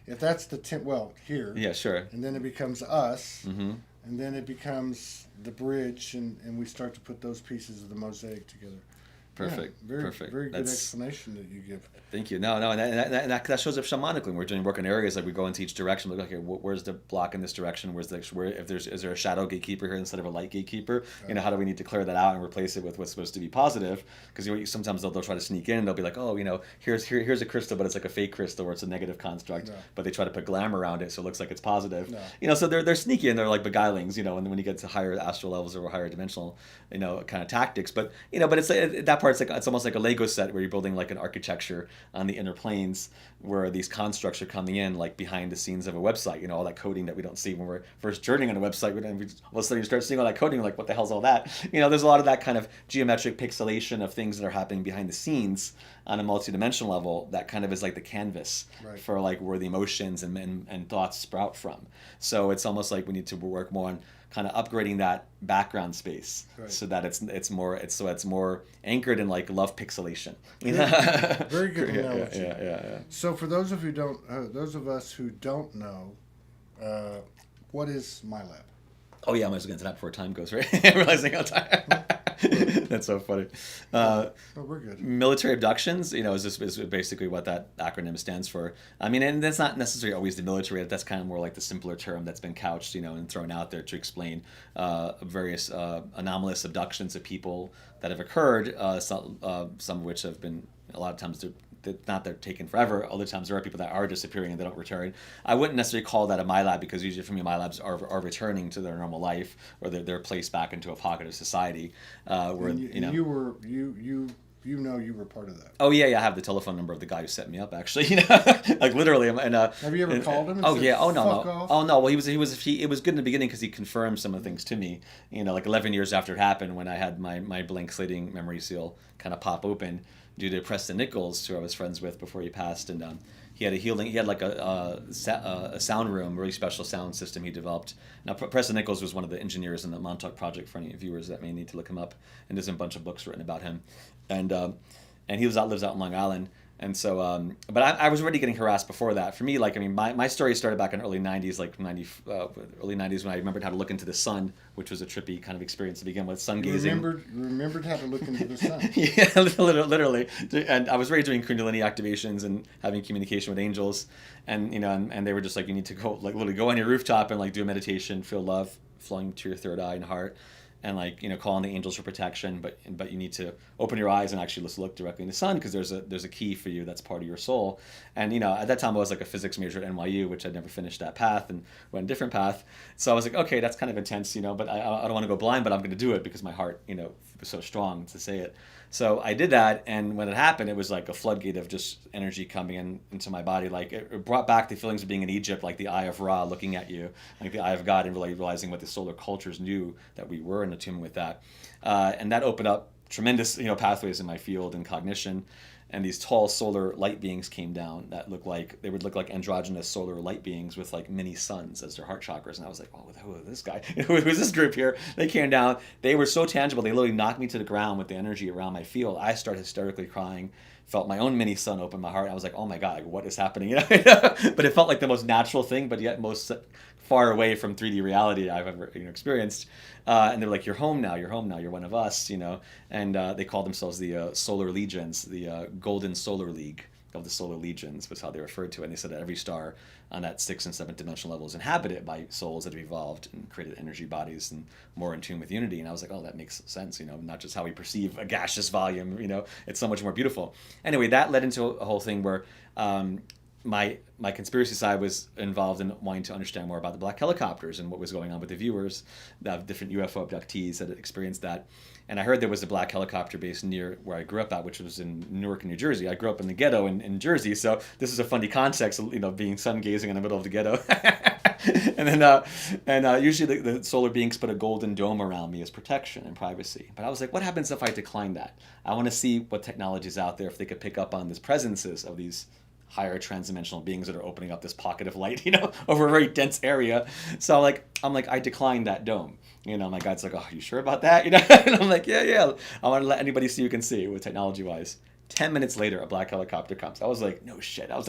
Speaker 1: if that's the here.
Speaker 2: Yeah, sure.
Speaker 1: And then it becomes us, and then it becomes the bridge, and we start to put those pieces of the mosaic together.
Speaker 2: Perfect.
Speaker 1: Yeah,
Speaker 2: Perfect.
Speaker 1: Very good explanation that you give.
Speaker 2: Thank you. No, and that shows up shamanically. When we're doing work in areas, like we go into each direction. Like, okay, where's the block in this direction? Is there a shadow gatekeeper here instead of a light gatekeeper? How do we need to clear that out and replace it with what's supposed to be positive? Because sometimes they'll try to sneak in. They'll be like, oh, here's a crystal, but it's like a fake crystal, or it's a negative construct. But they try to put glamour around it, so it looks like it's positive. So they're sneaky, and they're like beguilings. And when you get to higher astral levels or higher dimensional, kind of tactics. But but it's like, that part's like, it's almost like a Lego set where you're building like an architecture on the inner planes, where these constructs are coming in like behind the scenes of a website. All that coding that we don't see when we're first journeying on a website. And all of a sudden you start seeing all that coding, like, what the hell's all that? There's a lot of that kind of geometric pixelation of things that are happening behind the scenes on a multidimensional level. That kind of is like the canvas for like where the emotions and thoughts sprout from. So it's almost like we need to work more on kind of upgrading that background space, so that it's more anchored in like love pixelation.
Speaker 1: Very good analogy.
Speaker 2: Yeah.
Speaker 1: So for those of us who don't know, what is my lab?
Speaker 2: Oh yeah, I might as well get into that before time goes, right? I'm realizing how time. That's so funny.
Speaker 1: We're good.
Speaker 2: Military abductions, is basically what that acronym stands for. I mean, and that's not necessarily always the military. That's kind of more like the simpler term that's been couched, and thrown out there to explain various anomalous abductions of people that have occurred. Some of which have been, a lot of times, not they're taken forever. Other times there are people that are disappearing and they don't return. I wouldn't necessarily call that a MyLab, because usually for me MyLabs are returning to their normal life, or they're placed back into a pocket of society. Where
Speaker 1: And you were you were part of that.
Speaker 2: Oh yeah, I have the telephone number of the guy who set me up, actually. Like literally. And
Speaker 1: have you ever called him? And
Speaker 2: oh
Speaker 1: said,
Speaker 2: yeah. Oh no,
Speaker 1: fuck
Speaker 2: no.
Speaker 1: off?
Speaker 2: Oh no. Well, it was good in the beginning because he confirmed some of the things to me. Like 11 years after it happened, when I had my blank slating memory seal kind of pop open due to Preston Nichols, who I was friends with before he passed, and he had like a sound room, really special sound system he developed. Now Preston Nichols was one of the engineers in the Montauk Project, for any viewers that may need to look him up, and there's a bunch of books written about him, and he lives out in Long Island. And so, but I was already getting harassed before that. For me, like, I mean, my story started back in early 90s, early 90s, when I remembered how to look into the sun, which was a trippy kind of experience to begin with, sun gazing.
Speaker 1: Remembered how to look into the sun.
Speaker 2: Yeah, literally. And I was already doing Kundalini activations and having communication with angels. And, and they were just like, you need to go, like, literally go on your rooftop and, like, do a meditation, feel love flowing to your third eye and heart. And, like, call on the angels for protection, but you need to open your eyes and actually just look directly in the sun, because there's a key for you that's part of your soul. And at that time I was like a physics major at NYU, which I'd never finished that path and went a different path. So I was like, okay, that's kind of intense, but I don't want to go blind, but I'm going to do it because my heart, was so strong to say it. So I did that, and when it happened, it was like a floodgate of just energy coming into my body. Like, it brought back the feelings of being in Egypt, like the Eye of Ra looking at you, like the Eye of God, and really realizing what the solar cultures knew, that we were in attunement with that. And that opened up tremendous, pathways in my field and cognition. And these tall solar light beings came down that would look like androgynous solar light beings with like mini suns as their heart chakras. And I was like, oh, who is this guy? Who's this group here? They came down. They were so tangible. They literally knocked me to the ground with the energy around my field. I started hysterically crying, felt my own mini sun open my heart. I was like, oh my God, what is happening? But it felt like the most natural thing, but yet most far away from 3D reality I've ever experienced. And they're like, you're home now, you're one of us, and they called themselves the Solar Legions, the Golden Solar League of the Solar Legions was how they referred to it. And they said that every star on that 6th and 7th dimensional level is inhabited by souls that have evolved and created energy bodies and more in tune with unity. And I was like, oh, that makes sense, not just how we perceive a gaseous volume, it's so much more beautiful. Anyway, that led into a whole thing where my conspiracy side was involved in wanting to understand more about the black helicopters and what was going on with the viewers, the different UFO abductees that had experienced that. And I heard there was a black helicopter base near where I grew up at, which was in Newark, New Jersey. I grew up in the ghetto in Jersey, so this is a funny context, being sun gazing in the middle of the ghetto. and usually the solar beings put a golden dome around me as protection and privacy. But I was like, what happens if I decline that? I want to see what technology is out there, if they could pick up on these presences of these higher transdimensional beings that are opening up this pocket of light, over a very dense area. So I'm like, I declined that dome. My guide's like, oh, are you sure about that? And I'm like, yeah. I want to let anybody see who can see with technology-wise. 10 minutes later, a black helicopter comes. I was like, no shit. I was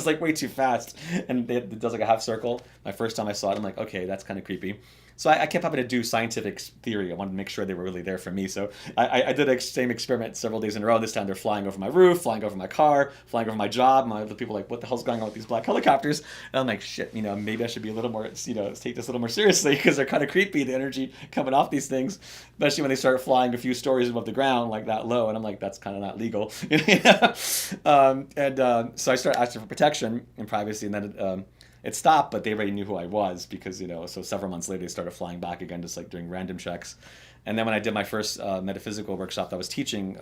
Speaker 2: like way too fast. And it does like a half circle. My first time I saw it, I'm like, okay, that's kind of creepy. So I kept having to do scientific theory. I wanted to make sure they were really there for me. So I did the same experiment several days in a row. This time they're flying over my roof, flying over my car, flying over my job. My other people are like, what the hell's going on with these black helicopters? And I'm like, shit, maybe I should be a little more, take this a little more seriously, because they're kind of creepy, the energy coming off these things, especially when they start flying a few stories above the ground like that low. And I'm like, that's kind of not legal. So I started asking for protection and privacy, and then it stopped, but they already knew who I was because, so several months later they started flying back again, just like doing random checks. And then when I did my first metaphysical workshop, I was teaching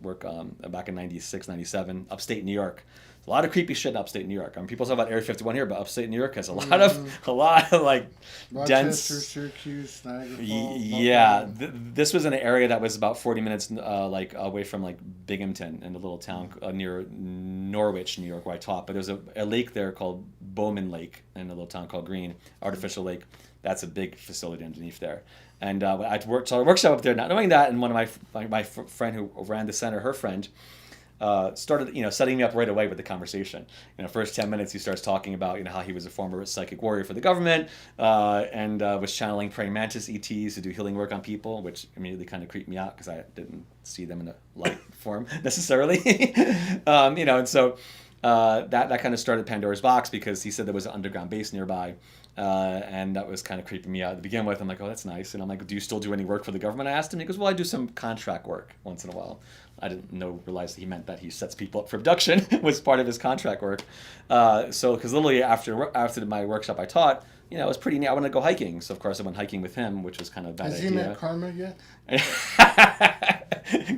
Speaker 2: work back in 96, 97, upstate New York. A lot of creepy shit in upstate New York. People talk about Area 51 here, but upstate New York has a lot of like
Speaker 1: Rochester,
Speaker 2: dense.
Speaker 1: Syracuse, Niagara Falls.
Speaker 2: Yeah, this was in an area that was about 40 minutes away from like Binghamton, in a little town near Norwich, New York, where I taught. But there's a lake there called Bowman Lake in a little town called Greene, artificial lake. That's a big facility underneath there. And I worked a workshop up there, not knowing that. And one of my friend who ran the center, her friend, started, setting me up right away with the conversation. First 10 minutes, he starts talking about, how he was a former psychic warrior for the government, and was channeling praying mantis ETs to do healing work on people, which immediately kind of creeped me out because I didn't see them in a light form necessarily. And so that kind of started Pandora's box, because he said there was an underground base nearby. And that was kind of creeping me out to begin with. I'm like, oh, that's nice. And I'm like, do you still do any work for the government? I asked him. He goes, well, I do some contract work once in a while. I didn't realize that he meant that he sets people up for abduction was part of his contract work. So, because literally after my workshop I taught, it was pretty neat. I wanted to go hiking. So, of course, I went hiking with him, which was kind of a bad idea.
Speaker 1: Has he met Karma yet?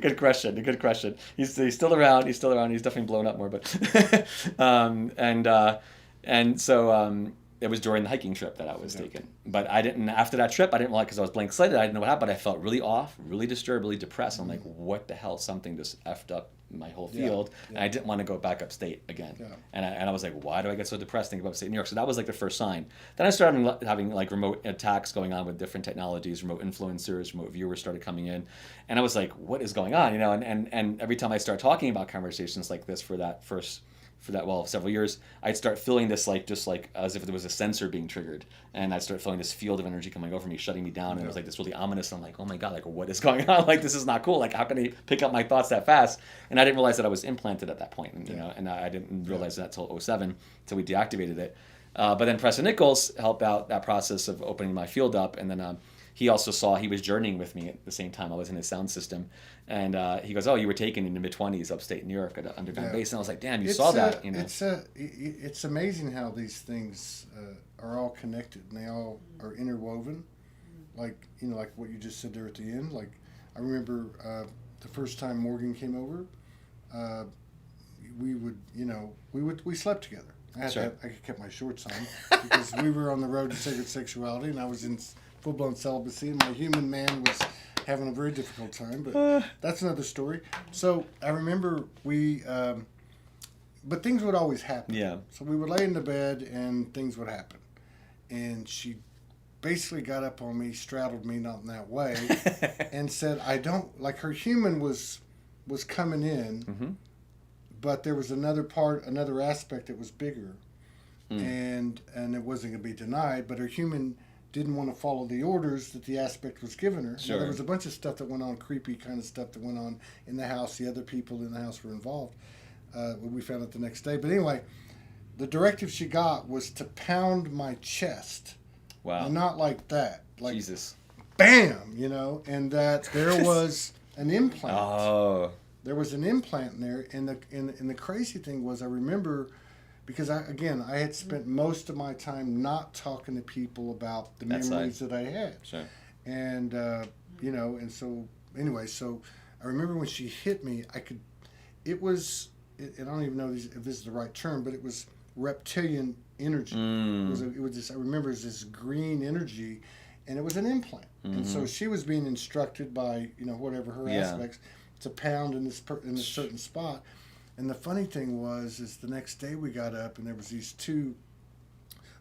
Speaker 2: Good question. He's still around. He's definitely blown up more. But and so it was during the hiking trip that I was taking. But I didn't, after that trip, I didn't like, because I was blank slated, I didn't know what happened, but I felt really off, really disturbed, really depressed. I'm like, what the hell? Something just effed up my whole field. And I didn't want to go back upstate again. And I was like, why do I get so depressed thinking about upstate New York? So that was like the first sign. Then I started having like remote attacks going on with different technologies, remote influencers, remote viewers started coming in. And I was like, what is going on? And every time I start talking about conversations like this for several years, I'd start feeling this just like as if there was a sensor being triggered, and I'd start feeling this field of energy coming over me, shutting me down, and it was like this really ominous. I'm like, oh my god, like what is going on? Like this is not cool. Like how can they pick up my thoughts that fast? And I didn't realize that I was implanted at that point, and and I didn't realize that till 2007, till we deactivated it. But then Preston Nichols helped out that process of opening my field up, and then he also saw, he was journeying with me at the same time I was in his sound system. And he goes, oh, you were taken in the mid-20s upstate New York at an underground base. And I was like, damn, you saw that.
Speaker 1: It's amazing how these things are all connected, and they all are interwoven. Like, like what you just said there at the end. Like, I remember the first time Morgan came over, we slept together. I kept my shorts on because we were on the road to sacred sexuality, and I was in full-blown celibacy, and my human man was having a very difficult time, but that's another story. So I remember but things would always happen.
Speaker 2: Yeah.
Speaker 1: So we would lay in the bed and things would happen. And she basically got up on me, straddled me, not in that way, and said, I don't, like her human was coming in, but there was another aspect that was bigger, and it wasn't going to be denied, but her human didn't want to follow the orders that the aspect was giving her.
Speaker 2: Sure.
Speaker 1: Now, there was a bunch of stuff that went on, creepy kind of stuff that went on in the house. The other people in the house were involved. We found out the next day. But anyway, the directive she got was to pound my chest.
Speaker 2: Wow.
Speaker 1: And not like that. Like,
Speaker 2: Jesus.
Speaker 1: Bam! And that there was an implant.
Speaker 2: Oh.
Speaker 1: There was an implant in there. And the crazy thing was, I remember, because I had spent most of my time not talking to people about the memories that I had.
Speaker 2: Sure.
Speaker 1: And, and so, anyway, so I remember when she hit me, and I don't even know if this is the right term, but it was reptilian energy. It was this, I remember it was this green energy, and it was an implant. And so she was being instructed by, whatever her aspects, to pound in this certain spot. And the funny thing is the next day we got up, and there was the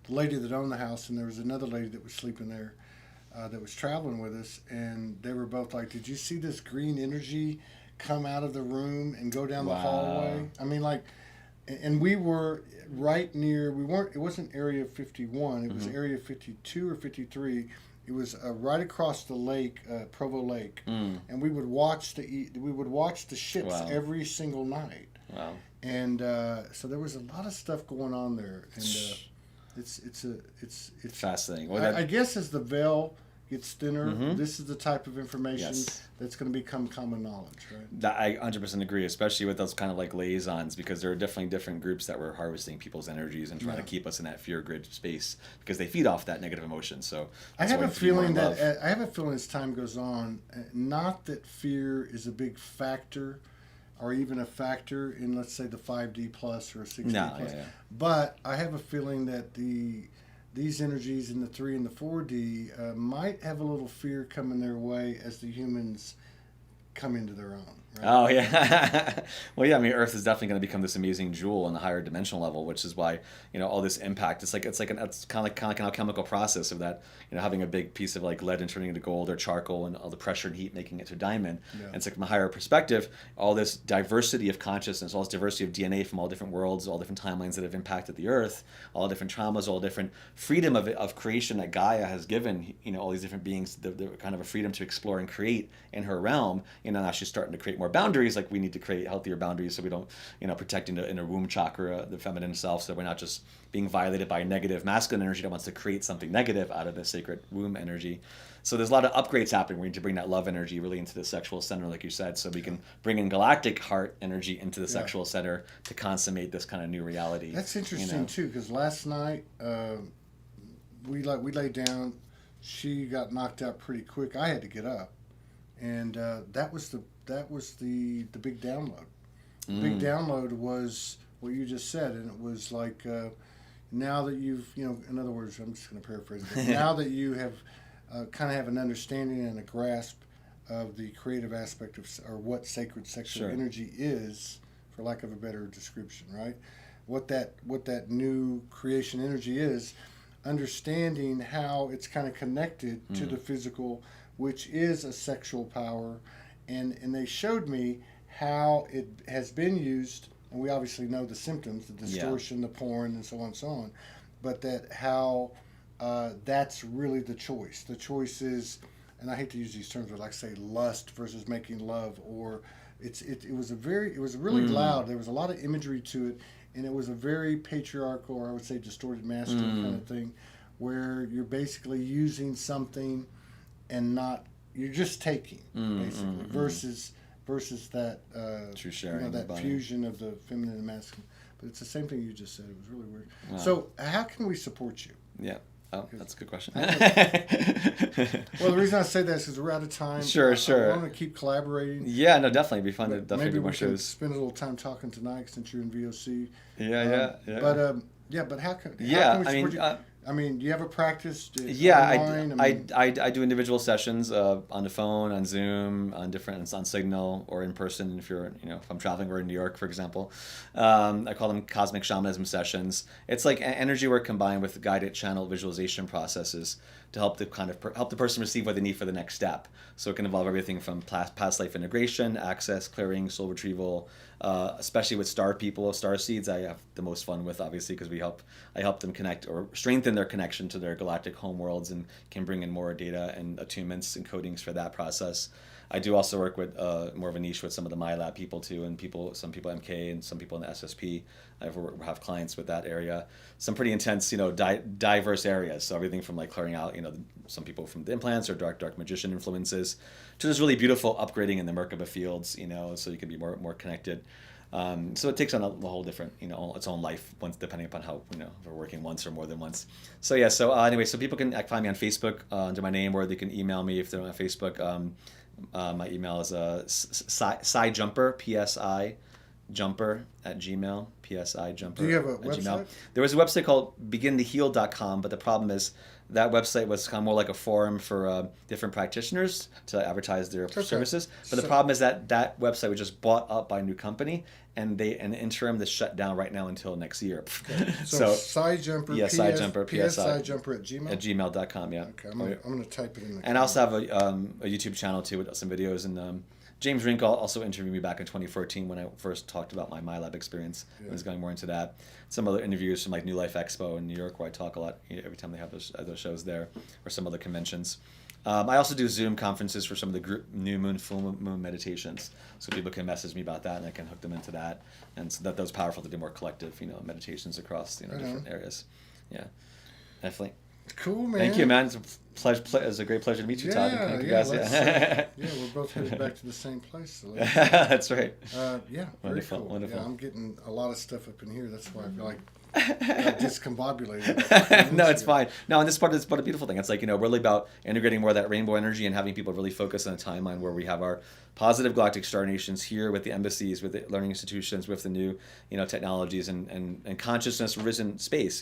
Speaker 1: lady that owned the house, and there was another lady that was sleeping there that was traveling with us, and they were both like, did you see this green energy come out of the room and go down the hallway? I mean, like, and we were right near, it wasn't Area 51, it was Area 52 or 53. It was right across the lake, Provo Lake, and we would watch the ships every single night.
Speaker 2: Wow.
Speaker 1: And so there was a lot of stuff going on there, and it's
Speaker 2: fascinating.
Speaker 1: Well, I guess as the veil gets thinner, this is the type of information that's going to become common knowledge, right?
Speaker 2: I 100% agree, especially with those kind of like liaisons, because there are definitely different groups that were harvesting people's energies and trying to keep us in that fear grid space, because they feed off that negative emotion. So
Speaker 1: I have a feeling as time goes on, not that fear is a big factor, or even a factor in, let's say, the 5D plus or 6D plus. But I have a feeling that these energies in the 3 and the 4D might have a little fear coming their way as the humans come into their own. Right?
Speaker 2: Oh, yeah. Well, yeah, I mean, Earth is definitely going to become this amazing jewel on the higher dimensional level, which is why, all this impact, it's kind of like an alchemical process of that, having a big piece of like lead and turning into gold, or charcoal and all the pressure and heat making it to diamond. Yeah. And it's like from a higher perspective, all this diversity of consciousness, all this diversity of DNA from all different worlds, all different timelines that have impacted the Earth, all different traumas, all different freedom of creation that Gaia has given, all these different beings, the kind of a freedom to explore and create in her realm. Now she's starting to create more more boundaries, like we need to create healthier boundaries so we don't, protecting the inner womb chakra, the feminine self, so we're not just being violated by negative masculine energy that wants to create something negative out of the sacred womb energy. So there's a lot of upgrades happening. We need to bring that love energy really into the sexual center, like you said, so we can bring in galactic heart energy into the sexual center to consummate this kind of new reality.
Speaker 1: That's interesting too, because last night we laid down. She got knocked out pretty quick. I had to get up, and that was the big download. The big download was what you just said, and it was like now that you've in other words, I'm just going to paraphrase it. But now that you have kind of have an understanding and a grasp of the creative aspect of or what sacred sexual energy is, for lack of a better description, right? What that new creation energy is. Understanding how it's kind of connected to the physical, which is a sexual power, and they showed me how it has been used, and we obviously know the symptoms, the distortion, the porn, and so on and so on, but that how that's really the choice. The choice is, and I hate to use these terms, but like say lust versus making love, or it was really loud. There was a lot of imagery to it. And it was a very patriarchal, or I would say distorted masculine kind of thing, where you're basically using something and you're just taking, basically, versus that
Speaker 2: true sharing,
Speaker 1: that fusion of the feminine and masculine. But it's the same thing you just said. It was really weird.
Speaker 2: Wow.
Speaker 1: So how can we support you?
Speaker 2: Yeah. Oh, that's a good question.
Speaker 1: Well, the reason I say that is because we're out of time.
Speaker 2: Sure.
Speaker 1: I want to keep collaborating.
Speaker 2: Yeah, no, definitely. It'd be fun to definitely
Speaker 1: maybe
Speaker 2: do more
Speaker 1: we can
Speaker 2: shows.
Speaker 1: spend a little time talking tonight since you're in VOC.
Speaker 2: Yeah.
Speaker 1: But how can we
Speaker 2: I
Speaker 1: support you? Do you have a practice?
Speaker 2: I do individual sessions on the phone, on Zoom, on Signal, or in person if I'm traveling or in New York, for example. I call them cosmic shamanism sessions. It's like energy work combined with guided channel visualization processes to help the person receive what they need for the next step. So it can involve everything from past life integration, access, clearing, soul retrieval, especially with star people, star seeds. I have the most fun with, obviously, because I help them connect or strengthen their connection to their galactic home worlds and can bring in more data and attunements and codings for that process. I do also work with more of a niche with some of the MyLab people too, and some people MK and some people in the SSP. I have clients with that area. Some pretty intense, diverse areas. So everything from like clearing out, some people from the implants or dark magician influences, to this really beautiful upgrading in the Merkaba fields, so you can be more connected. So it takes on a whole different, its own life, depending upon how, if we're working once or more than once. So yeah, anyway, so people can find me on Facebook under my name, or they can email me if they're on Facebook. My email is PSI Jumper at Gmail, PSI Jumper.
Speaker 1: Do you have a
Speaker 2: website?
Speaker 1: Gmail?
Speaker 2: There was a website called begintoheal.com, but the problem is that website was kind of more like a forum for different practitioners to advertise their services. But the problem is that website was just bought up by a new company, and in the interim, that's shut down right now until next year.
Speaker 1: Okay. So PSI Jumper, PSI Jumper at Gmail?
Speaker 2: At gmail.com, yeah.
Speaker 1: Okay, I'm going to type it in.
Speaker 2: And I also have a YouTube channel too with some videos, and James Rink also interviewed me back in 2014 when I first talked about my MyLab experience. I was going more into that. Some other interviews from like New Life Expo in New York, where I talk a lot every time they have those shows there, or some other conventions. I also do Zoom conferences for some of the group new moon, full moon meditations, so people can message me about that, and I can hook them into that. And so that was powerful to do more collective, meditations across different areas. Yeah, definitely.
Speaker 1: Cool, man.
Speaker 2: Thank you, man. It's it's a great pleasure to meet you, Todd. Thank you guys.
Speaker 1: We're both headed back to the same place. So
Speaker 2: that's right.
Speaker 1: Wonderful.
Speaker 2: Cool. Wonderful.
Speaker 1: Yeah, I'm getting a lot of stuff up in here. That's why I feel like discombobulated.
Speaker 2: No, it's fine. No, and this part is a beautiful thing. It's like, really about integrating more of that rainbow energy and having people really focus on a timeline where we have our positive galactic star nations here with the embassies, with the learning institutions, with the new, technologies and consciousness risen space,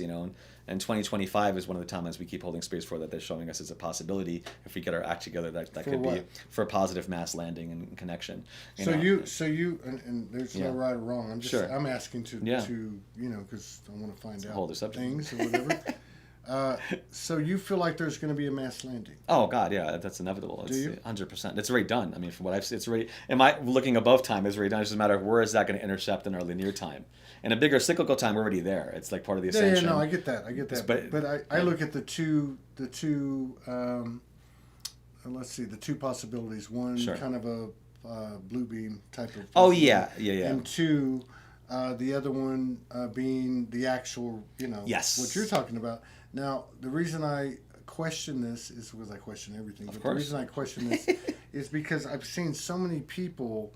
Speaker 2: and 2025 is one of the timelines we keep holding space for that they're showing us as a possibility if we get our act together that could be for a positive mass landing and connection.
Speaker 1: So you and there's no right or wrong. I'm asking to because I want to find out things or whatever. So you feel like there's going to be a mass landing?
Speaker 2: Oh God, yeah, that's inevitable.
Speaker 1: Do you?
Speaker 2: 100%. It's already done. I mean, from what I've seen, it's already. Am I looking above time? It's already done. It's just a matter of where is that going to intercept in our linear time. And a bigger cyclical time, we're already there. It's like part of the ascension.
Speaker 1: Yeah, no, I get that. But I look at the two. Let's see, the two possibilities. One, kind of a blue beam type of.
Speaker 2: Oh yeah.
Speaker 1: And two, the other one being the actual,
Speaker 2: Yes.
Speaker 1: what you're talking about. Now, the reason I question this is because I question everything.
Speaker 2: Of
Speaker 1: but
Speaker 2: course.
Speaker 1: The reason I question this is because I've seen so many people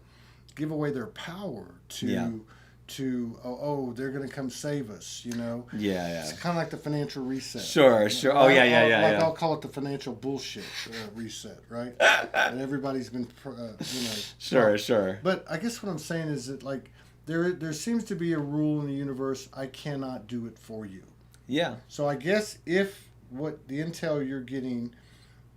Speaker 1: give away their power to they're going to come save us,
Speaker 2: Yeah.
Speaker 1: It's kind of like the financial reset.
Speaker 2: Sure. Oh yeah.
Speaker 1: I'll call it the financial bullshit reset, right? And everybody's been,
Speaker 2: Sure.
Speaker 1: But I guess what I'm saying is that like there seems to be a rule in the universe: I cannot do it for you.
Speaker 2: Yeah.
Speaker 1: So I guess if what the intel you're getting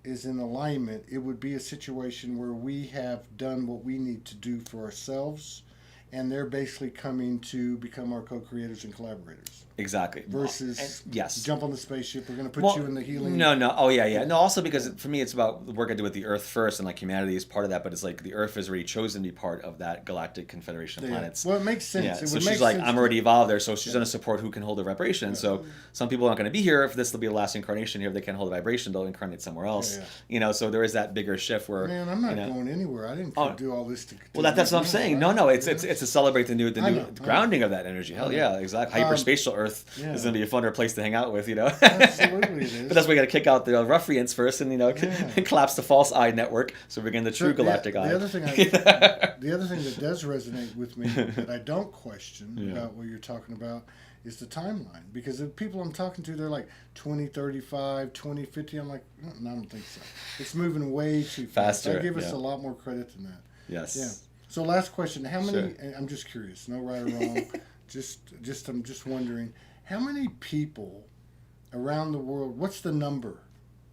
Speaker 1: is in alignment, it would be a situation where we have done what we need to do for ourselves, and they're basically coming to become our co-creators and collaborators.
Speaker 2: Exactly.
Speaker 1: Versus
Speaker 2: yes.
Speaker 1: Jump on the spaceship. We're going to put you in the healing.
Speaker 2: No. Oh yeah. No. Also because for me, it's about the work I do with the Earth first, and like humanity is part of that. But it's like the Earth has already chosen to be part of that galactic confederation of planets.
Speaker 1: Well, it makes sense.
Speaker 2: Yeah.
Speaker 1: It
Speaker 2: So
Speaker 1: would
Speaker 2: she's
Speaker 1: make
Speaker 2: like,
Speaker 1: sense
Speaker 2: I'm already evolved there, so she's going to support who can hold the vibration. So some people aren't going to be here if this will be the last incarnation here. If they can't hold the vibration, they'll incarnate somewhere else.
Speaker 1: Yeah.
Speaker 2: So there is that bigger shift where.
Speaker 1: Man, I'm not going anywhere. I didn't do all this to.
Speaker 2: Well, that's what I'm saying. No. It's to celebrate the new grounding of that energy. Hell yeah, exactly. Hyperspatial Earth is going to be a funner place to hang out with,
Speaker 1: Absolutely, it is.
Speaker 2: But that's why we got to kick out the ruffians first, and and collapse the false eye network, so we begin the true galactic eye.
Speaker 1: The other thing that does resonate with me that I don't question about what you're talking about is the timeline, because the people I'm talking to, they're like 2035, 2050. I'm like, no, I don't think so. It's moving way too fast.
Speaker 2: Faster.
Speaker 1: I give us a lot more credit than that.
Speaker 2: Yes.
Speaker 1: Yeah. So last question: how many? I'm just curious. No right or wrong. I'm just wondering, how many people around the world? What's the number?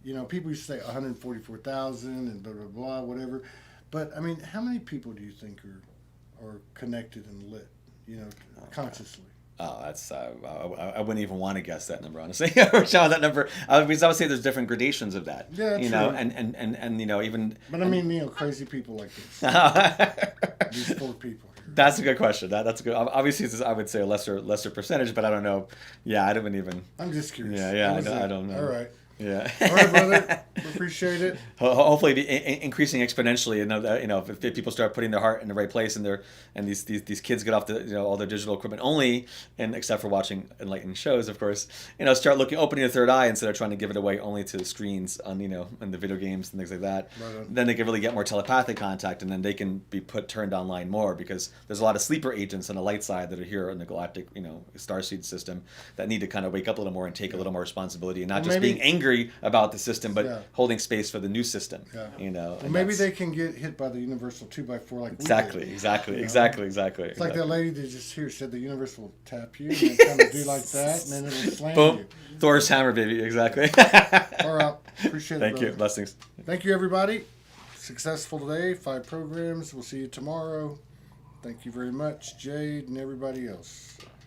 Speaker 1: People used to say 144,000 and blah blah blah, whatever. But I mean, how many people do you think are connected and lit? Consciously.
Speaker 2: Oh, that's I wouldn't even want to guess that number, honestly. That number, because I would say there's different gradations of that.
Speaker 1: Yeah,
Speaker 2: true. And even.
Speaker 1: But I mean, crazy people like this. These 4 people here.
Speaker 2: That's a good question. That's a good. Obviously, I would say a lesser percentage, but I don't know. Yeah, I don't even.
Speaker 1: I'm just curious.
Speaker 2: Yeah, I don't know.
Speaker 1: All right.
Speaker 2: Yeah.
Speaker 1: All right, brother. Appreciate it.
Speaker 2: Hopefully, be increasing exponentially. If people start putting their heart in the right place, and these kids get off the all their digital equipment only, and except for watching enlightened shows, of course, start opening a third eye instead of trying to give it away only to screens on and the video games and things like that.
Speaker 1: Right.
Speaker 2: Then they can really get more telepathic contact, and then they can be turned online more, because there's a lot of sleeper agents on the light side that are here in the galactic starseed system that need to kind of wake up a little more and take a little more responsibility, and not just being angry about the system, but holding space for the new system.
Speaker 1: Well, maybe they can get hit by the universal 2x4 like
Speaker 2: exactly.
Speaker 1: we did.
Speaker 2: Exactly.
Speaker 1: It's like that lady that just here said the universe will tap you and then kind of do like that, and then it'll slam
Speaker 2: Boom.
Speaker 1: you.
Speaker 2: Thor's hammer, baby. Exactly.
Speaker 1: All right. Appreciate it.
Speaker 2: Thank you.
Speaker 1: Brother.
Speaker 2: Blessings.
Speaker 1: Thank you, everybody. Successful today. 5 programs. We'll see you tomorrow. Thank you very much, Jade, and everybody else.